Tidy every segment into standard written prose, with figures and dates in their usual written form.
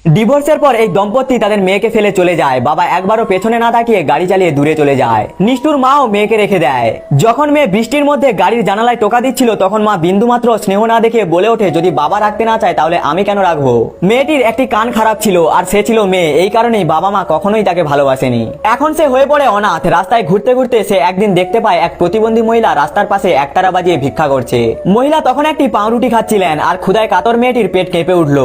ডিভোর্সের পর এই দম্পতি তাদের মেয়েকে ফেলে চলে যায়। বাবা একবারও পেছনে না তাকিয়ে গাড়ি চালিয়ে দূরে চলে যায়। নিষ্ঠুর মাও মেয়েকে রেখে দেয়। যখন মেয়ে বৃষ্টির মধ্যে গাড়ির জানালায় টোকা দিচ্ছিল তখন মা বিন্দুমাত্র স্নেহ না দেখে বলে ওঠে, যদি বাবা রাখতে না চায় তাহলে আমি কেন রাখবো। মেয়েটির একটি কান খারাপ ছিল আর সে ছিল মেয়ে, এই কারণেই বাবা মা কখনোই তাকে ভালোবাসেনি। এখন সে হয়ে পড়ে অনাথ। রাস্তায় ঘুরতে ঘুরতে সে একদিন দেখতে পায় এক প্রতিবন্ধী মহিলা রাস্তার পাশে একতারা বাজিয়ে ভিক্ষা করছে। মহিলা তখন একটি পাউরুটি খাচ্ছিলেন আর ক্ষুধায় কাতর মেয়েটির পেট কেঁপে উঠল।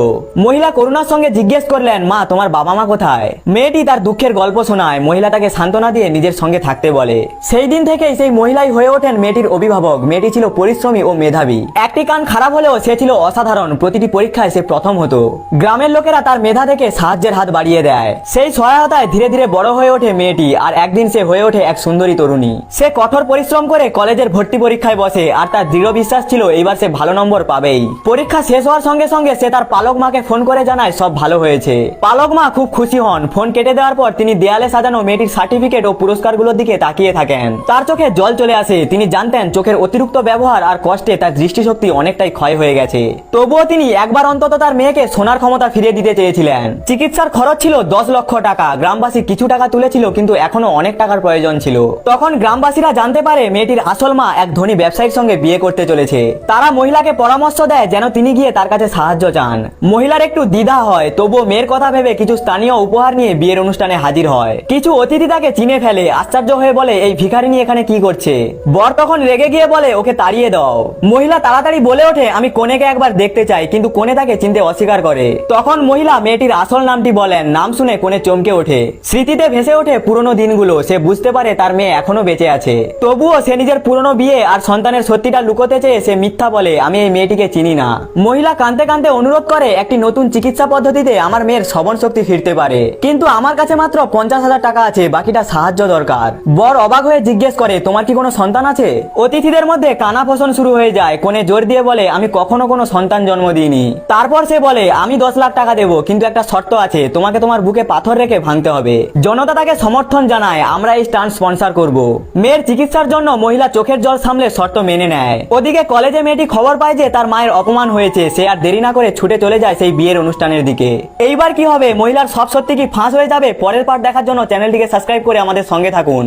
মহিলা করুণার সঙ্গে জিজ্ঞেস করলেন, মা তোমার বাবা মা কোথায়? মেয়েটি তার দুঃখের গল্প শোনায়। মহিলা তাকে সান্ত্বনা দিয়ে নিজের সঙ্গে থাকতে বলে। সেই দিন থেকেই সেই মহিলাই হয়ে ওঠেন মেয়েটির অভিভাবক। মেয়েটি ছিল পরিশ্রমী ও মেধাবী। একটি কান খারাপ হলেও সে ছিল অসাধারণ। প্রতিটি পরীক্ষায় সে প্রথম হতো। গ্রামের লোকেরা তার মেধা থেকে সাহায্যের হাত বাড়িয়ে দেয়। সেই সহায়তায় ধীরে ধীরে বড় হয়ে ওঠে মেয়েটি আর একদিন সে হয়ে ওঠে এক সুন্দরী তরুণী। সে কঠোর পরিশ্রম করে কলেজের ভর্তি পরীক্ষায় বসে আর তার দৃঢ় বিশ্বাস ছিল এইবার সে ভালো নম্বর পাবেই। পরীক্ষা শেষ হওয়ার সঙ্গে সঙ্গে সে তার পালক মাকে ফোন করে জানায় সব ভালো হয়েছে। পালক মা খুব খুশি হন। ফোন কেটে দেওয়ার পর তিনি দেয়ালে সাজানো মেয়েটির সার্টিফিকেট ও পুরস্কারগুলোর দিকে তাকিয়ে থাকেন। তার চোখে জল চলে আসে। তিনি জানতেন চোখের অতিরিক্ত ব্যবহার আর কষ্টে তার দৃষ্টিশক্তি অনেকটাই ক্ষয় হয়ে গেছে। তবুও তিনি একবার অন্তত তার মেয়েকে শোনার ক্ষমতা ফিরিয়ে দিতে চেয়েছিলেন। চিকিৎসার খরচ ছিল 10 লক্ষ টাকা। গ্রামবাসী কিছু টাকা তুলেছিল কিন্তু এখনো অনেক টাকার প্রয়োজন ছিল। তখন গ্রামবাসীরা জানতে পারে মেয়েটির আসল মা এক ধনী ব্যবসায়ীর সঙ্গে বিয়ে করতে চলেছে। তারা মহিলাকে পরামর্শ দেয় যেন তিনি গিয়ে তার কাছে সাহায্য চান। মহিলার একটু দ্বিধা হয়, তবুও মেয়ের কথা ভেবে কিছু স্থানীয় উপহার নিয়ে বিয়ের অনুষ্ঠানে হাজির হয়। কিছু অতিথি তাকে চিনে ফেলে। আশ্চর্য হয়ে বলে, এই ভিখারিনী এখানে কি করছে? বর তখন রেগে গিয়ে বলে, ওকে তাড়িয়ে দাও। মহিলা তাড়াতাড়ি বলে ওঠে, আমি কনেকে একবার দেখতে চাই, কিন্তু কনে তাকে চিনতে অস্বীকার করে। তখন মহিলা মেয়েটির আসল নামটি বলেন। নাম শুনে কনে চমকে ওঠে। স্মৃতিতে ভেসে ওঠে পুরনো দিনগুলো। সে বুঝতে পারে তার মেয়ে এখনো বেঁচে আছে। তবুও সে নিজের পুরনো বিয়ে আর সন্তানের সত্যিটা লুকোতে চেয়ে সে মিথ্যা বলে, আমি এই মেয়েটিকে চিনি না। মহিলা কাঁদতে কাঁদতে অনুরোধ করে, একটি নতুন চিকিৎসা পদ্ধতিতে আমার মেয়ের শ্রবণ শক্তি ফিরতে পারে, কিন্তু আমার কাছে মাত্র 50,000 টাকা আছে, বাকিটা সাহায্য দরকার। বর অবাক হয়ে জিজ্ঞেস করে, তোমার কি কোনো সন্তান আছে? অতিথিদের মধ্যে কানাফোসন শুরু হয়ে যায়। কোনে জোর দিয়ে বলে, আমি কখনো কোনো সন্তান জন্ম দিইনি। তারপর সে বলে, আমি 10 লাখ টাকা দেবো, কিন্তু একটা শর্ত আছে, তোমাকে তোমার বুকে পাথর রেখে ভাঙতে হবে। জনতা তাকে সমর্থন জানায়, আমরা এই স্টান্ট স্পন্সর করব। মেয়ের চিকিৎসার জন্য মহিলা চোখের জল সামলে শর্ত মেনে নেয়। ওদিকে কলেজে মেয়েটি খবর পায় যে তার মায়ের অপমান হয়েছে। সে আর দেরি না করে ছুটে চলে যায় সেই বিয়ের অনুষ্ঠানের দিকে। এইবার কি হবে? মহিলার সব সত্যি কি ফাঁস হয়ে যাবে? পরের পার্ট দেখার জন্য চ্যানেলটিকে সাবস্ক্রাইব করে আমাদের সঙ্গে থাকুন।